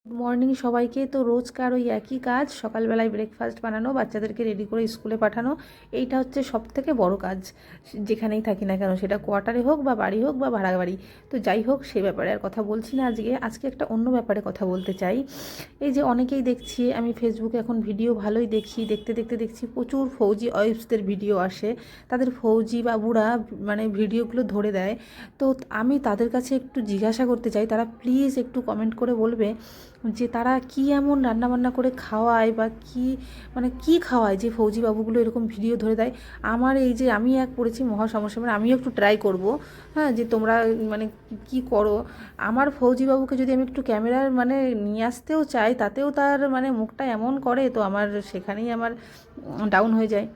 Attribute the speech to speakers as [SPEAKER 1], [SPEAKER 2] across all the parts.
[SPEAKER 1] Morning সবাইকে। তো রোজকার ওই একই কাজ, সকালবেলায় ব্রেকফাস্ট বানানো, বাচ্চাদেরকে রেডি করে স্কুলে পাঠানো। এইটা হচ্ছে সবথেকে বড় কাজ, যেখানেই থাকি না কেন, সেটা কোয়ার্টারে হোক বা বাড়ি হোক বা ভাড়া বাড়ি। তো যাই হোক, সে ব্যাপারে আর কথা বলছি না। আজকে একটা অন্য ব্যাপারে কথা বলতে চাই। এই যে অনেকেই দেখছি, আমি ফেসবুকে এখন ভিডিও ভালোই দেখি, দেখতে দেখতে দেখছি প্রচুর ফৌজি ওয়াইফসদের ভিডিও আসে। তাদের ফৌজি বাবুরা মানে ভিডিওগুলো ধরে দেয়। তো আমি তাদের কাছে একটু জিজ্ঞাসা করতে চাই, তারা প্লিজ একটু কমেন্ট করে বলবে যে তারা কি এমন রান্নাবান্না করে খাওয়ায়, বা কি মানে কি খাওয়ায় যে ফৌজি বাবুগুলো এরকম ভিডিও ধরে দেয়। আমার এই যে আমি এক পড়েছি মহা সমস্যা, মানে আমিও একটু ট্রাই করব। হ্যাঁ, যে তোমরা মানে কি করো। আমার ফৌজি বাবুকে যদি আমি একটু ক্যামেরার মানে নিয়ে আসতেও চাই, তাতেও তার মানে মুখটা এমন করে, তো আমার সেখানেই আমার ডাউন হয়ে যায়।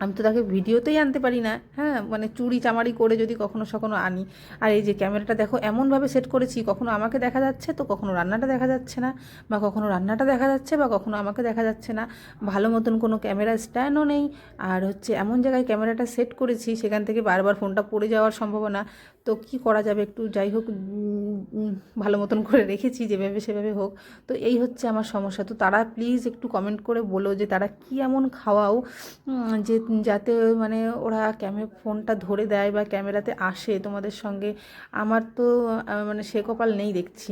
[SPEAKER 1] আমি তো তাকে ভিডিওতেই আনতে পারি না। হ্যাঁ, মানে চুরি চামারি করে যদি কখনো সখনো আনি। আর এই যে ক্যামেরাটা দেখো এমনভাবে সেট করেছি, কখনো আমাকে দেখা যাচ্ছে তো কখনো রান্নাটা দেখা যাচ্ছে না, বা কখনো রান্নাটা দেখা যাচ্ছে বা কখনো আমাকে দেখা যাচ্ছে না। ভালো মতন কোনো ক্যামেরা স্ট্যান্ডও নেই। আর হচ্ছে এমন জায়গায় ক্যামেরাটা সেট করেছি, সেখান থেকে বারবার ফোনটা পড়ে যাওয়ার সম্ভাবনা। তো কি করা যাবে, একটু যাই হোক, ভালো মতন করে রেখেছি, যেভাবে সেভাবে হোক। তো এই হচ্ছে আমার সমস্যা। তো তারা প্লিজ একটু কমেন্ট করে বলো যে তারা কি এমন খাওয়াও যে যাতে মানে ওরা ফোনটা ধরে দেয় বা ক্যামেরাতে আসে তোমাদের সঙ্গে। আমার তো মানে সে কপাল নেই দেখছি।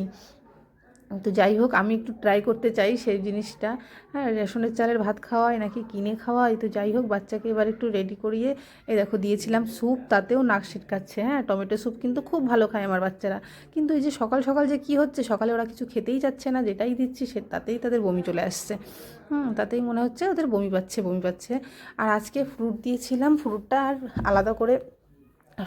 [SPEAKER 1] তো যাই হোক, আমি একটু ট্রাই করতে চাই সেই জিনিসটা। হ্যাঁ, রেশনের চালের ভাত খাওয়াই নাকি কিনে খাওয়াই, তো যাই হোক, বাচ্চাকে এবার একটু রেডি করিয়ে এই দেখো দিয়েছিলাম স্যুপ, তাতেও নাক ছিটকাচ্ছে। হ্যাঁ, টমেটো স্যুপ কিন্তু খুব ভালো খায় আমার বাচ্চারা। কিন্তু এই যে সকাল সকাল যে কি হচ্ছে, সকালে ওরা কিছু খেতেই যাচ্ছে না, যেটাই দিচ্ছি তাতেই তাদের বমি চলে আসছে। তাতেই মনে হচ্ছে ওদের বমি পাচ্ছে বমি পাচ্ছে। আর আজকে ফ্রুট দিয়েছিলাম, ফ্রুটটা আর আলাদা করে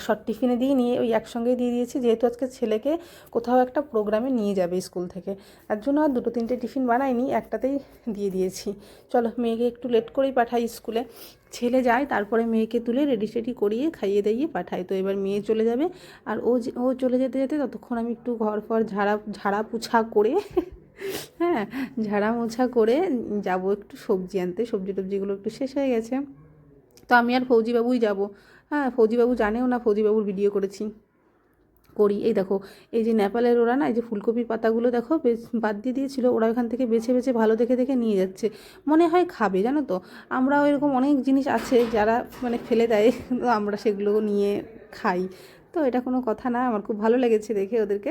[SPEAKER 1] শর্ট টিফিনে দিয়ে নিয়ে ওই একসঙ্গেই দিয়ে দিয়েছি, যেহেতু আজকে ছেলেকে কোথাও একটা প্রোগ্রামে নিয়ে যাবে স্কুল থেকে। তার জন্য আর দুটো তিনটে টিফিন বানাইনি, একটাতেই দিয়ে দিয়েছি। চলো, মেয়েকে একটু লেট করেই পাঠাই স্কুলে। ছেলে যায়, তারপরে মেয়েকে তুলে রেডি সেডি করিয়ে খাইয়ে দাইয়ে পাঠাই। তো এবার মেয়ে চলে যাবে। আর ও চলে যেতে যেতে ততক্ষণ আমি একটু ঘর ফর ঝাড়া পোছা করে হ্যাঁ, ঝাড়া মোছা করে যাব একটু সবজি আনতে। সবজি টবজিগুলো একটু শেষ হয়ে গেছে। তো আমি আর ফৌজিবাবুই যাব। হ্যাঁ, ফৌজিবাবু জানেও না ফৌজিবাবুর ভিডিও করি। এই দেখো, এই যে নেপালের ওরা না, এই যে ফুলকপির পাতাগুলো দেখো বেশ বাদ দিয়ে দিয়েছিল, ওরা ওখান থেকে বেছে বেছে ভালো দেখে দেখে নিয়ে যাচ্ছে। মনে হয় খাবে, জানো তো। আমরাও এরকম অনেক জিনিস আছে যারা মানে ফেলে দেয়, তো আমরা সেগুলো নিয়ে খাই। তো এটা কোনো কথা না, আমার খুব ভালো লেগেছে দেখে ওদেরকে।